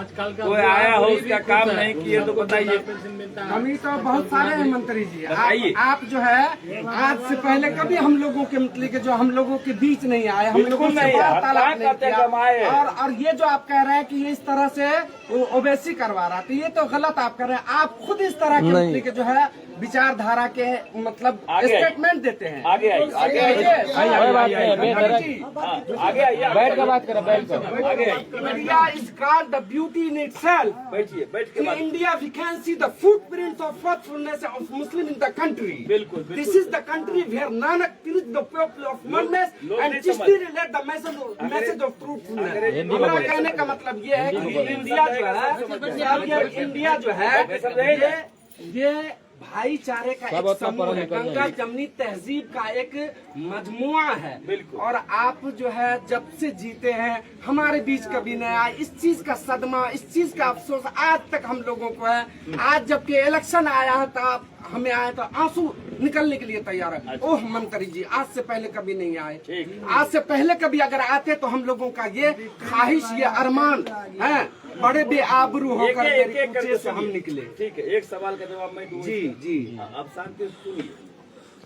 आजकल का कोई आया हो उसका काम नहीं किए तो बताइए। कमी तो बहुत सारे हैं मंत्री जी। आप जो है आज से पहले कभी हम लोगों के मतलब के जो हम लोगों के बीच नहीं आए, हम लोगों से वार्तालाप नहीं किया। और ये जो आप कह रहे हैं कि ये इस तरह से ओवैसी करवा रहा था, ये तो गलत आप कर रहे हैं। आप खुद इस तरह के मतलब के जो है विचारधारा के मतलब स्टेटमेंट देते हैं। आगे आइए, आगे आइए, बैठ कर बात करें, बैठ कर। आगे आइए। India is called the beauty in itself. बैठिए, बैठ के In बात। India, we can see the footprints of faithfulness of Muslim in the country. बिल्कुल, बिल्कुल। This is the country where Nanak preached the people of oneness लोग and नहीं Chishti relate the message of truthfulness. हमारा कहने का मतलब ये है कि इंडिया जो है ये भाईचारे का एक समूह है, गंगा जमनी तहजीब का एक मजमुआ है। और आप जो है जब से जीते हैं हमारे बीच कभी नहीं आए। इस चीज का सदमा, इस चीज का अफसोस आज तक हम लोगों को है। आज जबकि इलेक्शन आया है तब हमें आए तो आंसू निकलने के लिए तैयार है। ओह मंत्री जी, आज से पहले कभी नहीं आए। आज से पहले कभी अगर आते तो हम लोगों का ये ख्वाहिश, ये अरमान है, बड़े बेआबरू होकर से हम निकले। ठीक है, एक सवाल का जवाब मैं दूंगा। जी अब शांति से सुनिए।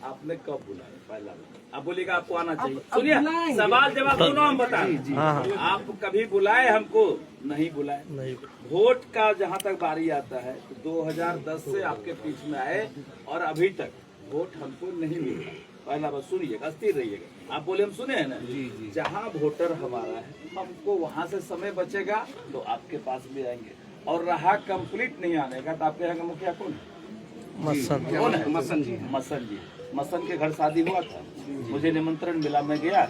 आपने कब बुलाया? पहला आप बोलिएगा आपको आना चाहिए। सुनिए, सवाल जवाब दोनों हम बताएं। आप कभी बुलाए हमको? नहीं बुलाए। वोट का जहाँ तक बारी आता है तो 2010 से आपके बीच में आए और अभी तक वोट हमको नहीं मिला। पहला बात सुनिएगा, स्थिर रहिएगा। आप बोले हम सुने हैं ना। जी। जहाँ वोटर हमारा है हमको वहाँ से समय बचेगा तो आपके पास भी आएंगे। और रहा कंप्लीट नहीं आने का तो आपके यहाँ का मुखिया कौन है? कौन है? मसन जी। मसन जी, मसन के घर शादी हुआ था, मुझे निमंत्रण मिला, मैं गया।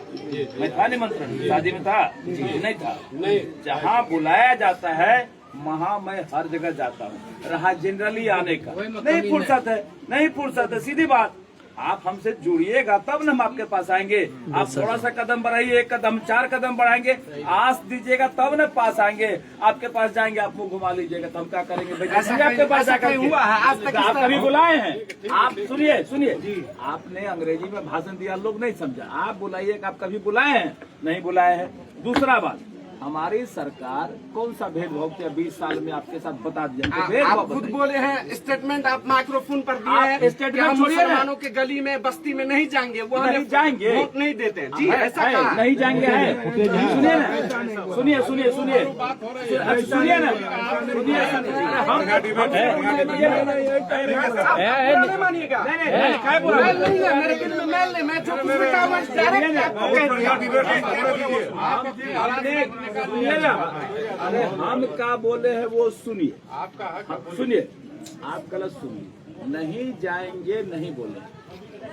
मैं था निमंत्रण, शादी में था? नहीं था। नहीं, जहाँ बुलाया जाता है वहाँ मैं हर जगह जाता हूँ। रहा जनरली आने का, नहीं फुर्सत है, नहीं फुर्सत है। सीधी बात, आप हमसे जुड़िएगा तब न हम आपके पास आएंगे। आप थोड़ा सा कदम बढ़ाइए, एक कदम, 4 कदम बढ़ाएंगे, आस दीजिएगा तब न पास आएंगे। आपके पास जाएंगे, आप मुंह घुमा लीजिएगा तो हम क्या करेंगे? आपके पास जाकर हुआ है? आप कभी बुलाए हैं? आप सुनिए सुनिए, आपने अंग्रेजी में भाषण दिया, लोग नहीं समझा। आप बुलाइए, आप कभी बुलाए हैं? नहीं बुलाए हैं। दूसरा बात, हमारी सरकार कौन सा भेदभाव किया 20 साल में आपके साथ बता दिया। आप खुद बोले हैं, स्टेटमेंट आप माइक्रोफोन पर दिए हैं। स्टेटमेंट मुसलमानों के गली में बस्ती में नहीं जाएंगे, वो नहीं जाएंगे, वोट नहीं देते हैं। जी ऐसा कहा नहीं जाएंगे है। सुनिए ना, सुनिए सुनिए सुनिए सुनिए ना, नहीं मानिएगा। मेरे दिल में मैल नहीं, मैं जो कुछ भी काम है डायरेक्ट आपको कह दिया। अरे हम क्या बोले हैं वो सुनिए, सुनिए, आप गलत सुनिए। नहीं जाएंगे नहीं बोले,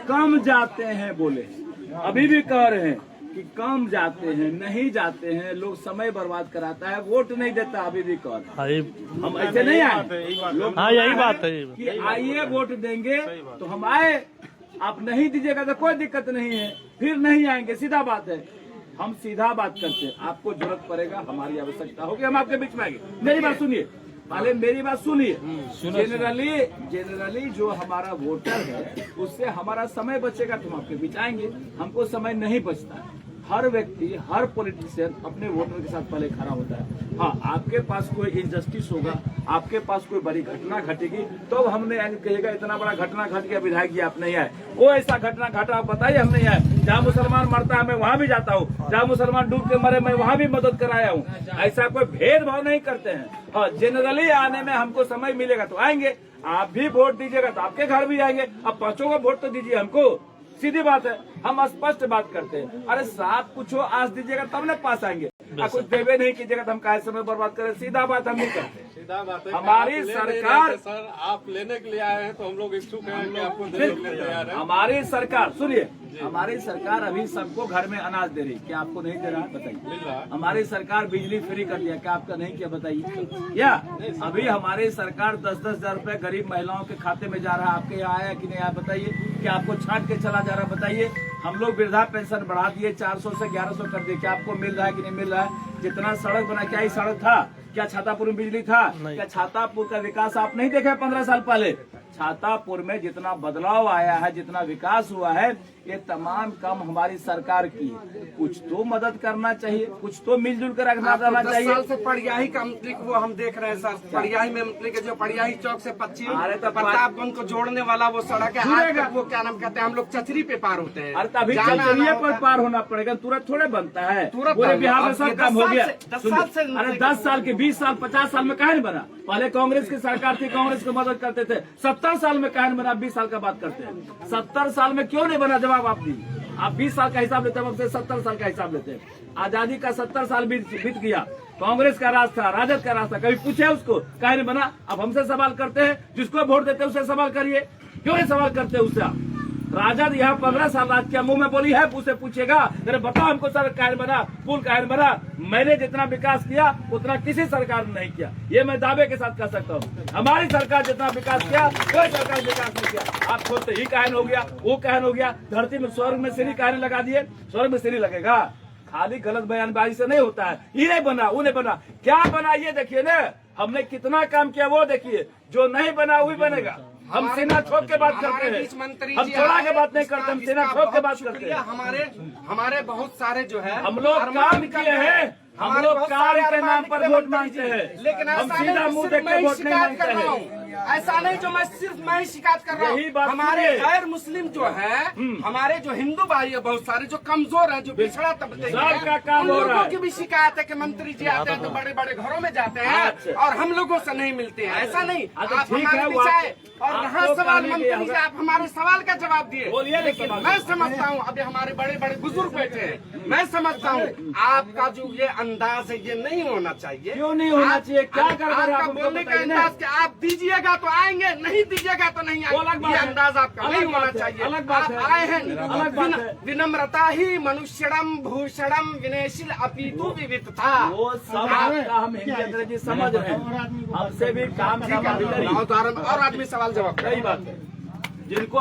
कम जाते हैं बोले। अभी भी कह रहे हैं कि कम जाते हैं, नहीं जाते हैं। लोग समय बर्बाद कराता है, वोट नहीं देता। अभी भी कह रहे हैं हम ऐसे नहीं आए। लोग यही बात है कि आइए वोट देंगे तो हम आए, आप नहीं दीजिएगा तो कोई दिक्कत नहीं है, फिर नहीं आएंगे। सीधा बात है, हम सीधा बात करते हैं। आपको जरूरत पड़ेगा, हमारी आवश्यकता होगी, हम आपके बीच में आएंगे। मेरी बात सुनिए, पहले मेरी बात सुनिए। जनरली जो हमारा वोटर है उससे हमारा समय बचेगा तो हम आपके बीच आएंगे। हमको समय नहीं बचता है। हर व्यक्ति, हर पॉलिटिशियन अपने वोटर के साथ पहले खड़ा होता है। हाँ, आपके पास कोई इनजस्टिस होगा, आपके पास कोई बड़ी घटना घटेगी तो हमने कहेगा इतना बड़ा घटना घट गया, विधायक जी आप नहीं आए। वो ऐसा घटना घटा, आप बताइए, हम नहीं आए। जहाँ मुसलमान मरता है मैं वहाँ भी जाता हूँ, जहाँ मुसलमान डूब के मरे मैं वहाँ भी मदद कराया हूँ। ऐसा कोई भेदभाव नहीं करते हैं। हाँ, जनरली आने में हमको समय मिलेगा तो आएंगे। आप भी वोट दीजिएगा तो आपके घर भी आएंगे। अब 5 को वोट तो दीजिए हमको, सीधी बात है। हम स्पष्ट बात करते हैं। अरे साफ कुछ आस दीजिएगा तब न पास आएंगे। कुछ देवे नहीं कीजिएगा तो हम काहे समय बर्बाद करें। सीधा बात हम नहीं करते। सीधा बात है, हमारी सरकार, सर आप लेने के लिए आए हैं तो हम लोग इच्छुक हैं कि आपको देने के लिए तैयार है। हमारी सरकार, सुनिए, हमारी सरकार अभी सबको घर में अनाज दे रही, क्या आपको नहीं दे रहा है? बताइए। हमारी सरकार बिजली फ्री कर दिया, क्या आपका नहीं किया? बताइए। या अभी हमारी सरकार 10-10 हजार रुपए गरीब महिलाओं के खाते में जा रहा है, आपके यहाँ आया कि नहीं आया? बताइए। क्या आपको छांट के चला जा रहा? बताइए। हम लोग वृद्धा पेंशन बढ़ा दिए, 400 से 1100 कर दिए, क्या आपको मिल रहा है कि नहीं मिल रहा है? जितना सड़क बना, क्या ही सड़क था? क्या छातापुर में बिजली था? क्या छातापुर का विकास आप नहीं देखे 15 साल पहले? छातापुर में जितना बदलाव आया है, जितना विकास हुआ है, ये तमाम काम हमारी सरकार की है। कुछ तो मदद करना चाहिए, कुछ तो मिलजुल कर रखना जाना 10 चाहिए। साल से पड़ियाही का मंत्री वो हम देख रहे हैं सर, पड़ियाही में मंत्री के जो पड़ियाही चौक से पश्चिम अरे तो प्रतापगंज को जोड़ने वाला वो सड़क है, आज तक वो क्या नाम कहते हैं, हम लोग चचरी पे पार होते हैं। अरे तभी जाना चचरिए आना पर होता है। पार होना पड़ेगा, तुरंत थोड़े बनता है। तुरंत पूरे बनता बिहार में है। सब अब काम ये हो गया। 10 साल से अरे 10 साल के 20 साल 50 साल में कहा नहीं बना। पहले कांग्रेस की सरकार थी, कांग्रेस को मदद करते थे। 70 साल में कहा नहीं बना, 20 साल का बात करते हैं। 70 साल में क्यों नहीं बना, जवाब आप दीजिए। आप 20 साल का हिसाब लेते हैं, हमसे 70 साल का हिसाब लेते हैं। आजादी का 70 साल बीत गया, कांग्रेस का राज था, राजद का राज था, कभी पूछे उसको कहा नहीं बना। अब हमसे सवाल करते हैं, जिसको वोट देते हैं उससे सवाल करिए, क्यों नहीं सवाल करते उससे आप? राजद यहाँ 15 साल राज किया, मुंह में बोली है, उसे पूछेगा अरे बताओ हमको सड़क काहे बना, पुल काहे बना। मैंने जितना विकास किया उतना किसी सरकार ने नहीं किया, ये मैं दावे के साथ कह सकता हूँ। हमारी सरकार जितना विकास किया कोई सरकार विकास नहीं किया। आप खोलते ही काहे हो गया, वो काहे हो गया, धरती में स्वर्ग में सीढ़ी काहे लगा दिए, स्वर्ग में सीढ़ी लगेगा। खाली गलत बयानबाजी से नहीं होता है, ये नहीं बना वो नहीं बना, क्या बना ये देखिए ना, हमने कितना काम किया वो देखिए, जो नहीं बना वही बनेगा। हम सीना ठोक के बात करते हैं, हम थोड़ा के बात नहीं करते, हम सीना ठोक के बात करते हैं। हमारे बहुत सारे जो है हम लोग काम किए हैं, हम लोग कार्य के नाम पर वोट मांगते हैं, लेकिन हम ऐसा सीधा मुंह देख के वोट नहीं मांगते हैं। ऐसा नहीं जो मैं सिर्फ मैं ही शिकायत कर रहा यही हूँ। बात हमारे सुनिए। गैर मुस्लिम जो है, हमारे जो हिंदू भाई है बहुत सारे जो कमजोर हैं, जो पिछड़ा तबके के हैं, सबका काम उन हो रहा लोगों है। की भी शिकायत है कि मंत्री जी आते हैं तो बड़े बड़े घरों में जाते हैं अच्छा। और हम लोगों से नहीं मिलते हैं। ऐसा नहीं, अच्छा, आप ठीक हमारे है, बीच वो आए और आप यहाँ तो सवाल कहने मंत्री के जी आप हमारे सवाल का जवाब दिए, बोलिए, लेकिन सवाल। मैं समझता हूँ अभी हमारे बड़े बड़े बुजुर्ग बैठे हैं, मैं समझता हूँ आपका जो ये अंदाज है ये नहीं होना चाहिए। क्यों नहीं होना चाहिए? क्या कर रहे हैं आप आपका हमको बोलने का बताइए ना। अंदाज कि आप दीजिएगा तो आएंगे, नहीं दीजिएगा तो नहीं वो अलग आएंगे, बात ये है। अंदाज आपका अलग नहीं बात होना है, चाहिए। अलग बात आप है। आए हैं, अलग बात है। विनम्रता ही मनुष्यम भूषणम विनयशील अपीतु विविधता। वो सब आपका हम हिंदी अंग्रेजी समझ रहे हैं, हमसे भी काम का और आदमी सवाल जवाब सही बात है। जिनको